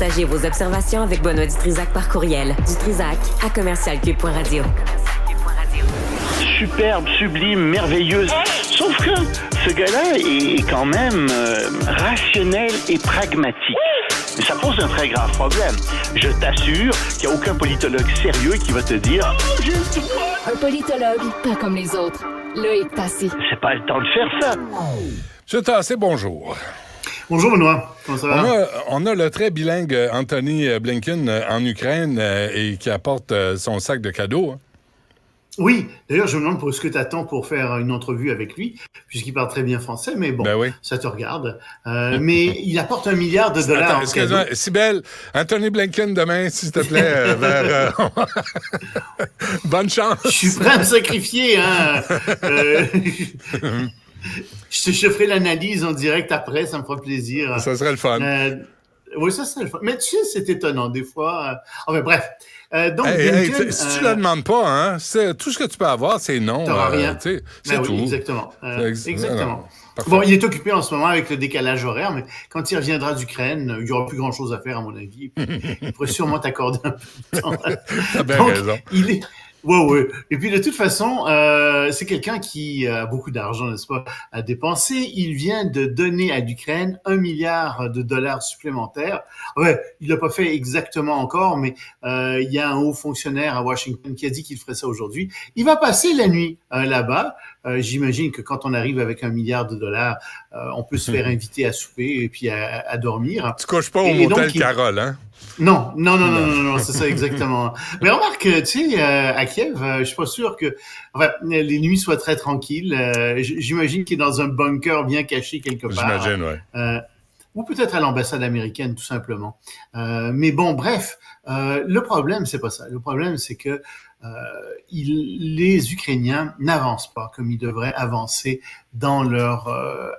Partagez vos observations avec Benoît Dutrisac par courriel. dutrisac@commercialcube.radio. Superbe, sublime, merveilleuse. Sauf que ce gars-là est quand même rationnel et pragmatique. Mais ça pose un très grave problème. Je t'assure qu'il n'y a aucun politologue sérieux qui va te dire « Oh, j'ai le droit! » Un politologue, pas comme les autres. Loïc Tassé. C'est pas le temps de faire ça. Monsieur Tassé, bonjour. Bonjour Benoît, comment ça va? On a le très bilingue Anthony Blinken en Ukraine et qui apporte son sac de cadeaux. Hein. Oui, d'ailleurs je me demande pour ce que tu attends pour faire une entrevue avec lui, puisqu'il parle très bien français, mais bon, ça te regarde. Mais il apporte $1 milliard. Attends, excuse-moi, Cybèle, Anthony Blinken demain, s'il te plaît, vers... Bonne chance! Je suis prêt à me sacrifier, hein! Je ferai l'analyse en direct après, ça me fera plaisir. Ça serait le fun. Oui, ça serait le fun. Mais tu sais, c'est étonnant, des fois. Enfin, bref. Donc, Blinken, si tu ne le demandes pas, hein, tout ce que tu peux avoir, c'est non. T'auras rien. C'est tout. Oui, exactement. Exactement. Non, bon, il est occupé en ce moment avec le décalage horaire, mais quand il reviendra d'Ukraine, il n'y aura plus grand-chose à faire, à mon avis. Il pourrait sûrement t'accorder un peu de temps. T'as bien raison. Ouais. Et puis de toute façon, c'est quelqu'un qui a beaucoup d'argent, n'est-ce pas, à dépenser. Il vient de donner à l'Ukraine $1 milliard supplémentaires. Ouais, il l'a pas fait exactement encore, mais il y a un haut fonctionnaire à Washington qui a dit qu'il ferait ça aujourd'hui. Il va passer la nuit là-bas. J'imagine que quand on arrive avec $1 milliard, on peut se faire inviter à souper et puis à dormir. Tu couches pas au motel Carole, hein? Non, c'est ça exactement. Mais remarque, tu sais, à Kiev, je suis pas sûr que les nuits soient très tranquilles. J'imagine qu'il est dans un bunker bien caché quelque part. J'imagine, ouais. Ou peut-être à l'ambassade américaine, tout simplement. Mais bon, bref, le problème, c'est pas ça. Le problème, c'est que les Ukrainiens n'avancent pas comme ils devraient avancer dans leur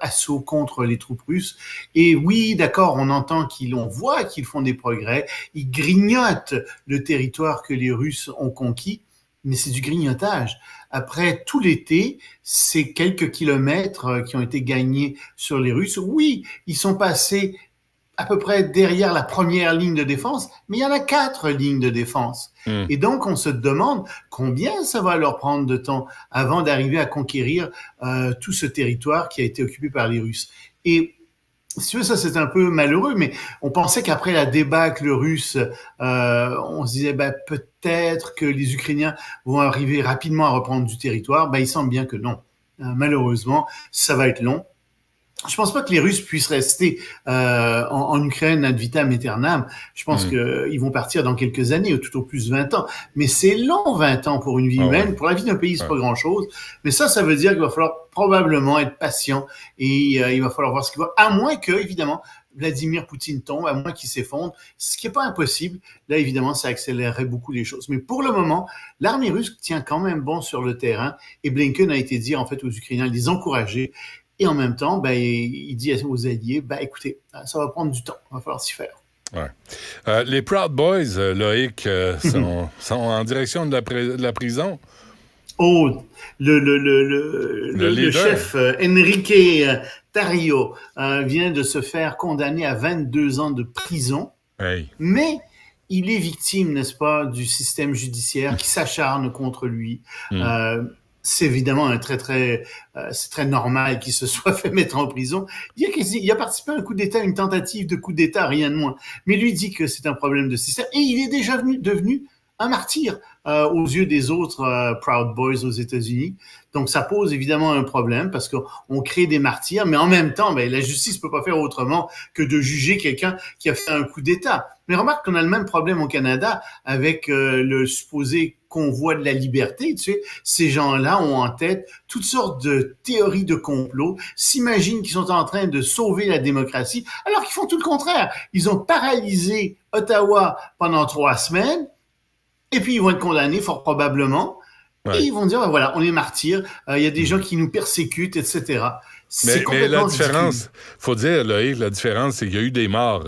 assaut contre les troupes russes. Et oui, d'accord, on voit qu'ils font des progrès. Ils grignotent le territoire que les Russes ont conquis, mais c'est du grignotage. Après tout l'été, ces quelques kilomètres qui ont été gagnés sur les Russes, oui, ils sont passés à peu près derrière la première ligne de défense, mais il y en a 4 lignes de défense. Et donc, on se demande combien ça va leur prendre de temps avant d'arriver à conquérir tout ce territoire qui a été occupé par les Russes. Et si tu veux, ça c'est un peu malheureux, mais on pensait qu'après la débâcle russe, on se disait peut-être que les Ukrainiens vont arriver rapidement à reprendre du territoire. Il semble bien que non. Malheureusement, ça va être long. Je pense pas que les Russes puissent rester en Ukraine ad vitam aeternam. Je pense qu'ils vont partir dans quelques années, ou tout au plus 20 ans. Mais c'est long, 20 ans pour une vie humaine. Ouais. Pour la vie d'un pays, c'est pas grand-chose. Mais ça veut dire qu'il va falloir probablement être patient et il va falloir voir ce qu'il va... À moins que, évidemment, Vladimir Poutine tombe, à moins qu'il s'effondre, ce qui est pas impossible. Là, évidemment, ça accélérerait beaucoup les choses. Mais pour le moment, l'armée russe tient quand même bon sur le terrain et Blinken a été dire, en fait, aux Ukrainiens, les encourager. Et en même temps, il dit aux alliés, écoutez, ça va prendre du temps, il va falloir s'y faire. Ouais. Les Proud Boys, Loïc, sont en direction de la prison. Oh, le chef Enrique Tarrio vient de se faire condamner à 22 ans de prison, mais il est victime, n'est-ce pas, du système judiciaire qui s'acharne contre lui. C'est évidemment c'est très normal qu'il se soit fait mettre en prison. Il a participé à un coup d'État, une tentative de coup d'État, rien de moins. Mais lui dit que c'est un problème de système. Et il est déjà devenu un martyr aux yeux des autres Proud Boys aux États-Unis. Donc, ça pose évidemment un problème parce qu'on crée des martyrs, mais en même temps, la justice peut pas faire autrement que de juger quelqu'un qui a fait un coup d'État. Mais remarque qu'on a le même problème au Canada avec le supposé convoi de la liberté. Tu sais, ces gens-là ont en tête toutes sortes de théories de complot, s'imaginent qu'ils sont en train de sauver la démocratie, alors qu'ils font tout le contraire. Ils ont paralysé Ottawa pendant 3 semaines, et puis ils vont être condamnés fort probablement. Ouais. Et ils vont dire, voilà, on est martyrs, il y a des gens qui nous persécutent, etc. Mais la différence, faut dire, Loïc, la différence, c'est qu'il y a eu des morts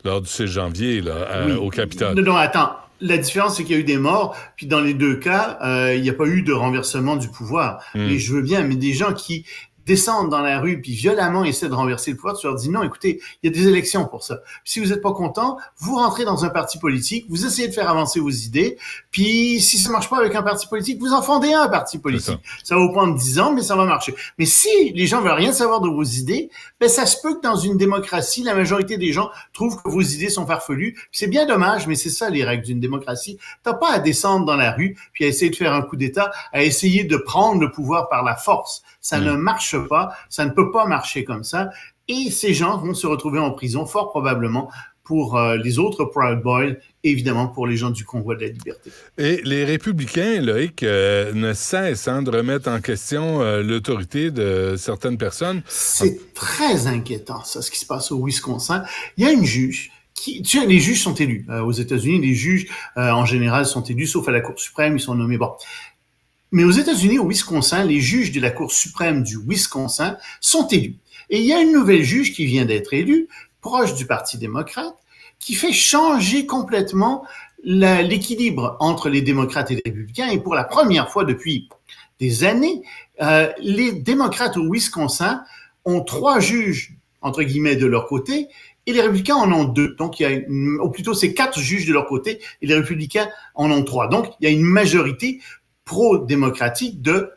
lors du 6 janvier au Capitole. Non, attends. La différence, c'est qu'il y a eu des morts, puis dans les 2 cas, il n'y a pas eu de renversement du pouvoir. Et je veux bien, mais des gens qui descendent dans la rue puis violemment essaient de renverser le pouvoir, tu leur dis non, écoutez, il y a des élections pour ça. Puis si vous n'êtes pas content, vous rentrez dans un parti politique, vous essayez de faire avancer vos idées, puis si ça marche pas avec un parti politique, vous en fondez un parti politique. Ça va vous prendre 10 ans, mais ça va marcher. Mais si les gens veulent rien savoir de vos idées, ben ça se peut que dans une démocratie, la majorité des gens trouvent que vos idées sont farfelues. Puis c'est bien dommage, mais c'est ça les règles d'une démocratie. T'as pas à descendre dans la rue puis à essayer de faire un coup d'État, à essayer de prendre le pouvoir par la force. Ça ne marche pas, ça ne peut pas marcher comme ça. Et ces gens vont se retrouver en prison, fort probablement, pour les autres Proud Boys, évidemment pour les gens du Convoi de la liberté. Et les républicains, Loïc, ne cessent de remettre en question l'autorité de certaines personnes. C'est très inquiétant, ça, ce qui se passe au Wisconsin. Il y a une juge les juges sont élus. Aux États-Unis, les juges, en général, sont élus, sauf à la Cour suprême, ils sont nommés. Bon. Mais aux États-Unis, au Wisconsin, les juges de la Cour suprême du Wisconsin sont élus. Et il y a une nouvelle juge qui vient d'être élue, proche du Parti démocrate, qui fait changer complètement l'équilibre entre les démocrates et les républicains. Et pour la première fois depuis des années, les démocrates au Wisconsin ont 3 juges, entre guillemets, de leur côté, et les républicains en ont 2. Donc, ou plutôt, c'est 4 juges de leur côté, et les républicains en ont 3. Donc, il y a une majorité pro-démocratique de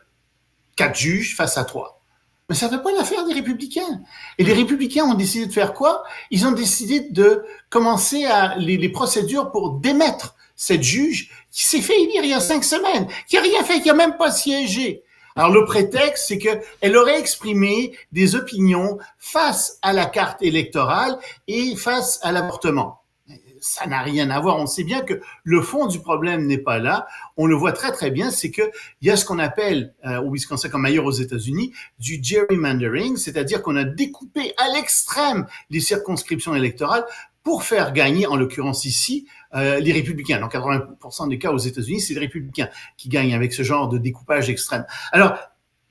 4 juges face à 3. Mais ça ne fait pas l'affaire des républicains. Et les républicains ont décidé de faire quoi? Ils ont décidé de commencer les procédures pour démettre cette juge qui s'est fait élire il y a 5 semaines, qui a rien fait, qui a même pas siégé. Alors, le prétexte, c'est qu'elle aurait exprimé des opinions face à la carte électorale et face à l'avortement. Ça n'a rien à voir. On sait bien que le fond du problème n'est pas là. On le voit très, très bien. C'est qu'il y a ce qu'on appelle, au Wisconsin comme ailleurs aux États-Unis, du gerrymandering, c'est-à-dire qu'on a découpé à l'extrême les circonscriptions électorales pour faire gagner, en l'occurrence ici, les républicains. Dans 80% des cas aux États-Unis, c'est les républicains qui gagnent avec ce genre de découpage extrême. Alors,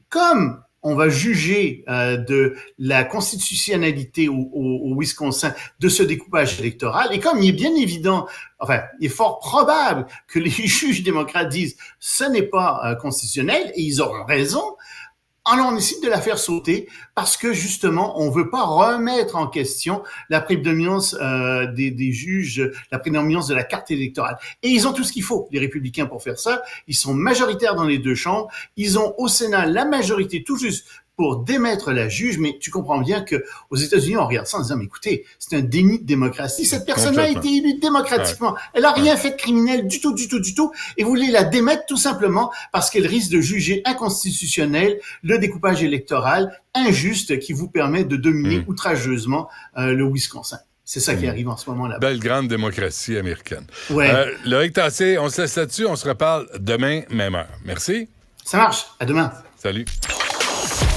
comme on va juger de la constitutionnalité au Wisconsin de ce découpage électoral, et comme il est bien évident, enfin, il est fort probable que les juges démocrates disent « ce n'est pas constitutionnel », et ils auront raison, alors on décide de la faire sauter parce que justement, on veut pas remettre en question la prédominance des juges, la prédominance de la carte électorale. Et ils ont tout ce qu'il faut, les républicains, pour faire ça. Ils sont majoritaires dans les 2 chambres. Ils ont au Sénat la majorité tout juste pour démettre la juge, mais tu comprends bien que aux États-Unis, on regarde ça en disant, mais écoutez, c'est un déni de démocratie. Cette personne-là a été élue démocratiquement. Elle a rien fait de criminel du tout, et vous voulez la démettre tout simplement parce qu'elle risque de juger inconstitutionnel le découpage électoral injuste qui vous permet de dominer outrageusement le Wisconsin. C'est ça qui arrive en ce moment là-bas. Belle grande démocratie américaine. Ouais. Loïc Tassé, on se laisse là-dessus. On se reparle demain, même heure. Merci. Ça marche. À demain. Salut.